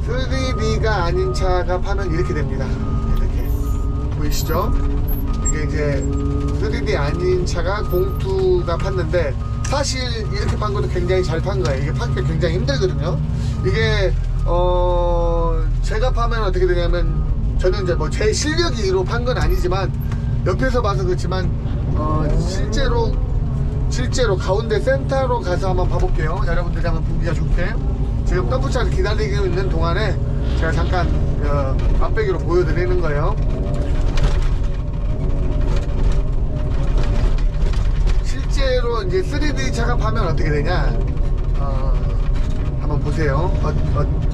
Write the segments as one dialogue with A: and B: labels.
A: 3D가 아닌 차가 파면 이렇게 됩니다. 이렇게 보이시죠? 이게 이제 3D 아닌 차가 공투가 팠는데, 사실 이렇게 판 것도 굉장히 잘 판 거예요. 이게 판기 굉장히 힘들거든요. 이게 제가 파면 어떻게 되냐면, 저는 이제 뭐 제 실력으로 판 건 아니지만 옆에서 봐서 그렇지만 실제로 가운데 센터로 가서 한번 봐볼게요. 여러분들이 한번 보기가 좋게. 지금 덤프차를 기다리고 있는 동안에 제가 잠깐 앞배기로 보여드리는 거예요. 실제로 이제 3D 차가 파면 어떻게 되냐, 한번 보세요.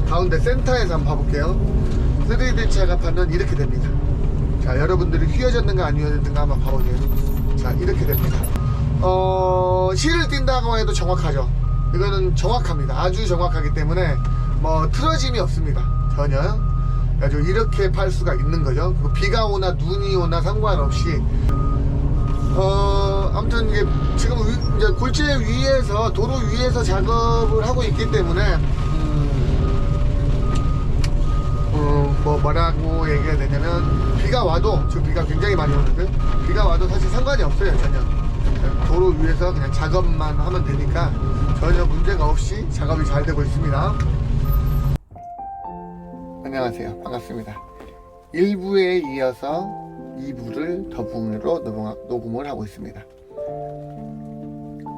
A: 가운데 센터에서 한번 봐볼게요. 3D 차가 파면 이렇게 됩니다. 자, 여러분들이 휘어졌는가 안 휘어졌는가 한번 봐보세요. 자, 이렇게 됩니다. 실을 띈다고 해도 정확하죠. 이거는 정확합니다. 아주 정확하기 때문에 뭐 틀어짐이 없습니다. 전혀. 아주 이렇게 팔 수가 있는 거죠. 비가 오나 눈이 오나 상관없이. 아무튼 이게 지금 이제 골재 위에서, 도로 위에서 작업을 하고 있기 때문에 뭐라고 얘기해야 되냐면, 비가 와도, 지금 비가 굉장히 많이 오는데 비가 와도 사실 상관이 없어요. 전혀. 도로 위에서 그냥 작업만 하면 되니까 전혀 문제가 없이 작업이 잘 되고 있습니다. 안녕하세요, 반갑습니다. 1부에 이어서 2부를 더붕으로 녹음을 하고 있습니다.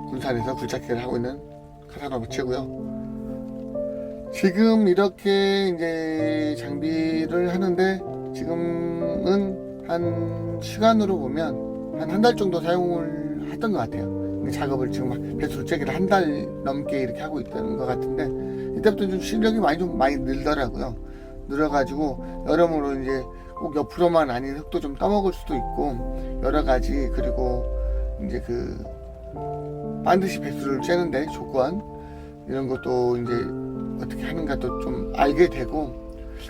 A: 군산에서 굴착기를 하고 있는 카사노바 치고요. 지금 이렇게 이제 장비를 하는데, 지금은 한 시간으로 보면 한 달 정도 사용을 했던 것 같아요. 작업을 지금 배수로 째기를 한 달 넘게 이렇게 하고 있던 것 같은데, 이때부터 좀 실력이 많이 늘더라고요. 늘어가지고 여러모로 이제 꼭 옆으로만 아닌 흙도 좀 떠먹을 수도 있고 여러 가지, 그리고 이제 반드시 배수를 째는데 조건, 이런 것도 이제 어떻게 하는가도 좀 알게 되고.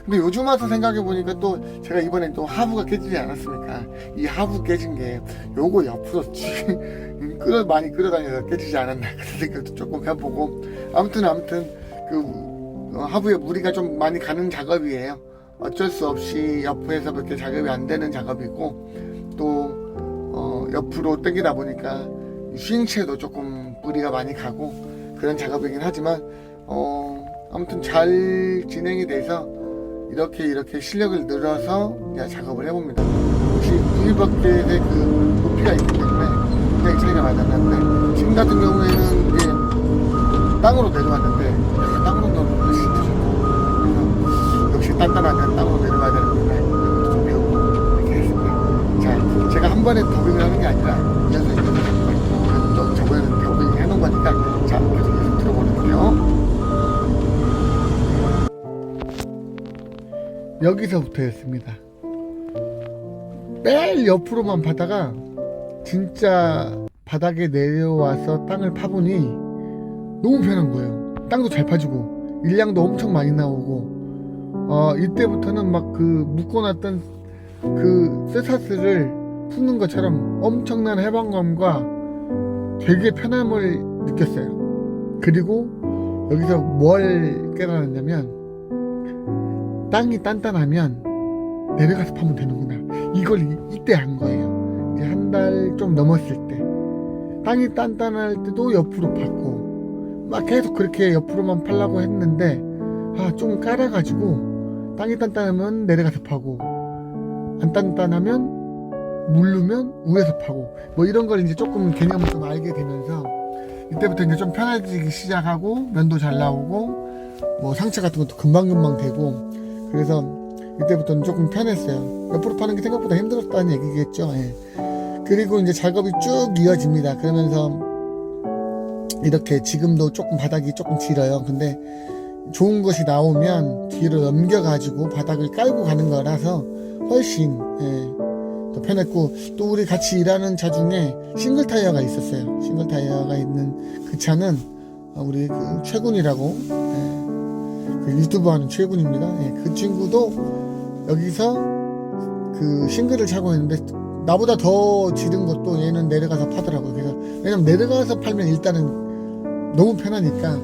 A: 근데 요즘 와서 생각해 보니까 또 제가 이번엔 또 하부가 깨지지 않았습니까? 이 하부 깨진 게 요거 옆으로 많이 끌어다녀서 깨지지 않았나 그런 생각도 조금 해보고. 아무튼 하부에 무리가 좀 많이 가는 작업이에요. 어쩔 수 없이 옆에서밖에 작업이 안 되는 작업이고, 또 옆으로 당기다 보니까 스윙체도 조금 무리가 많이 가고 그런 작업이긴 하지만, 아무튼 잘 진행이 돼서 이렇게 실력을 늘어서 작업을 해봅니다. 혹시 91버켓의 높이가 있기 때문에 굉장히 차이가 많이 났는데, 지금 같은 경우에는 이제 땅으로 내려왔는데, 땅으로 내려오면 진짜 좋고, 역시 단단하면 땅으로 내려가야 되는데 그것도 좀 배우고 이렇게 했습니다. 자, 제가 한 번에 더빙을 하는 게 아니라 이어서 또 저번에는 더빙 해놓은 거니까, 자, 계속 들어보는데요. 여기서부터였습니다. 매일 옆으로만 파다가 진짜 바닥에 내려와서 땅을 파보니 너무 편한 거예요. 땅도 잘 파지고 일량도 엄청 많이 나오고, 이때부터는 막 묶어놨던 쇠사슬을 푸는 것처럼 엄청난 해방감과 되게 편함을 느꼈어요. 그리고 여기서 뭘 깨달았냐면, 땅이 단단하면 내려가서 파면 되는구나. 이걸 이때 한 거예요. 이제 한 달 좀 넘었을 때. 땅이 단단할 때도 옆으로 팠고, 막 계속 그렇게 옆으로만 팔려고 했는데, 좀 깔아가지고 땅이 단단하면 내려가서 파고, 안 단단하면 물르면 위에서 파고, 뭐 이런 걸 이제 조금 개념을 좀 알게 되면서 이때부터 이제 좀 편해지기 시작하고, 면도 잘 나오고, 뭐 상체 같은 것도 금방금방 되고, 그래서 이때부터는 조금 편했어요. 옆으로 파는 게 생각보다 힘들었다는 얘기겠죠. 예. 그리고 이제 작업이 쭉 이어집니다. 그러면서 이렇게 지금도 조금 바닥이 조금 길어요. 근데 좋은 것이 나오면 뒤로 넘겨가지고 바닥을 깔고 가는 거라서 훨씬 더 편했고, 또 우리 같이 일하는 차 중에 싱글 타이어가 있었어요. 싱글 타이어가 있는 그 차는 우리 최군이라고, 유튜브 하는 최군입니다. 그 친구도 여기서 싱글을 차고 있는데 나보다 더 지른 것도 얘는 내려가서 파더라고요. 그래서 왜냐면 내려가서 팔면 일단은 너무 편하니까.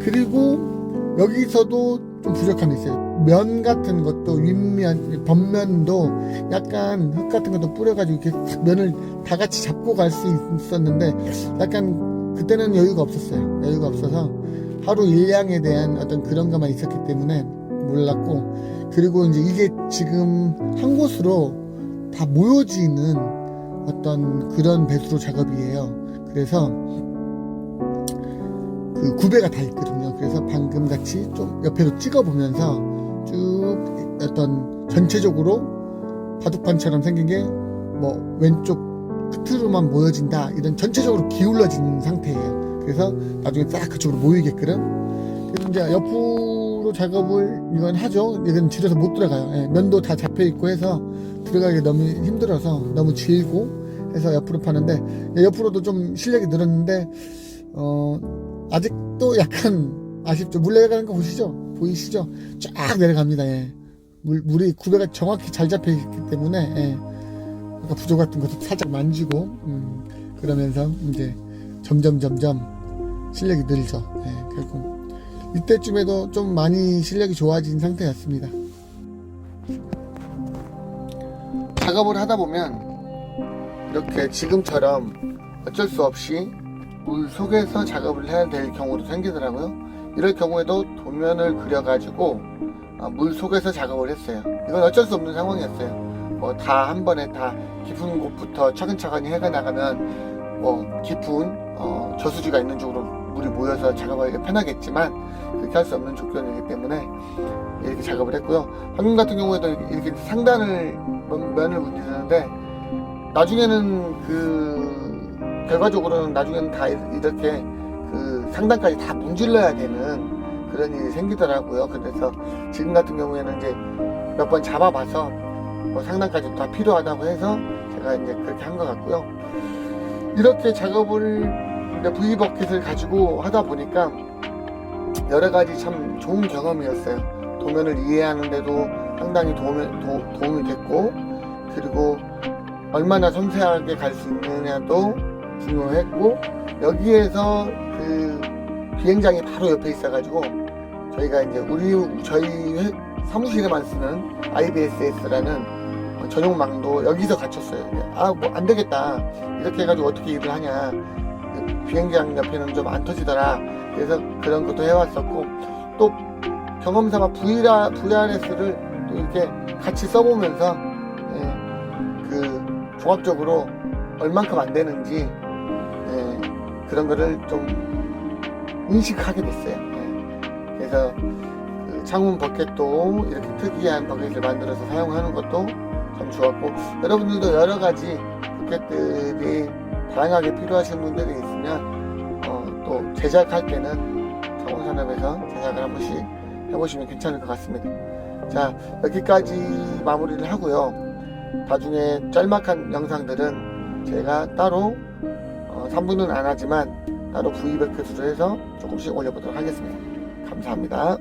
A: 그리고 여기서도 좀 부족함이 있어요. 면 같은 것도 윗면, 겉면도 약간 흙 같은 것도 뿌려가지고 이렇게 탁 면을 다 같이 잡고 갈 수 있었는데 약간 그때는 여유가 없었어요. 여유가 없어서 하루 일량에 대한 어떤 그런 것만 있었기 때문에 몰랐고, 그리고 이제 이게 지금 한 곳으로 다 모여지는 어떤 그런 배수로 작업이에요. 그래서 그 구배가 다 있거든요. 그래서 방금 같이 좀 옆에도 찍어보면서 쭉 어떤 전체적으로 바둑판처럼 생긴 게 뭐 왼쪽 끝으로만 모여진다, 이런 전체적으로 기울어진 상태예요. 그래서 나중에 딱 그쪽으로 모이게끔. 그래서 이제 옆으로 작업을 이건 하죠. 이건 질어서 못 들어가요. 예, 면도 다 잡혀 있고 해서 들어가기 너무 힘들어서 너무 질고 해서 옆으로 파는데, 예, 옆으로도 좀 실력이 늘었는데 아직도 약간 아쉽죠. 물 내려가는 거 보이시죠? 쫙 내려갑니다. 예. 물이 구배가 정확히 잘 잡혀 있기 때문에, 예. 아까 부조 같은 것도 살짝 만지고, 그러면서 이제 점점 실력이 늘죠. 예. 결국 이때쯤에도 좀 많이 실력이 좋아진 상태였습니다. 작업을 하다 보면 이렇게 지금처럼 어쩔 수 없이 물 속에서 작업을 해야 될 경우도 생기더라고요. 이럴 경우에도 도면을 그려가지고 물 속에서 작업을 했어요. 이건 어쩔 수 없는 상황이었어요. 뭐 다 한 번에 다 깊은 곳부터 차근차근히 해가 나가면 뭐 깊은 저수지가 있는 쪽으로 물이 모여서 작업하기가 편하겠지만 그렇게 할 수 없는 조건이기 때문에 이렇게 작업을 했고요. 방금 같은 경우에도 이렇게 상단을 면을 문지르는데 나중에는 결과적으로는 나중에는 다 이렇게 그 상단까지 다 문질러야 되는 그런 일이 생기더라고요. 그래서 지금 같은 경우에는 이제 몇 번 잡아봐서 뭐 상단까지 다 필요하다고 해서 제가 이제 그렇게 한 것 같고요. 이렇게 작업을 V버킷을 가지고 하다 보니까 여러 가지 참 좋은 경험이었어요. 도면을 이해하는데도 상당히 도움이 됐고, 그리고 얼마나 섬세하게 갈 수 있느냐도 중요했고, 여기에서 그 비행장이 바로 옆에 있어가지고 저희가 이제 저희 사무실에만 쓰는 IBSS라는 전용망도 여기서 갖췄어요. 뭐 안 되겠다, 이렇게 해가지고 어떻게 일을 하냐, 비행장 옆에는 좀 안 터지더라. 그래서 그런 것도 해왔었고, 또 경험삼아 VRS를 또 이렇게 같이 써보면서 그 종합적으로 얼만큼 안 되는지 그런 거를 좀 인식하게 됐어요. 그래서 그 창문 버켓도 이렇게 특이한 버켓을 만들어서 사용하는 것도 참 좋았고, 여러분들도 여러 가지 버켓들이 다양하게 필요하신 분들이 있으면 또 제작할 때는 창원산업에서 제작을 한 번씩 해보시면 괜찮을 것 같습니다. 자, 여기까지 마무리를 하고요. 나중에 짤막한 영상들은 제가 따로 3분은 안 하지만 따로 V버킷으로 해서 조금씩 올려보도록 하겠습니다. 감사합니다.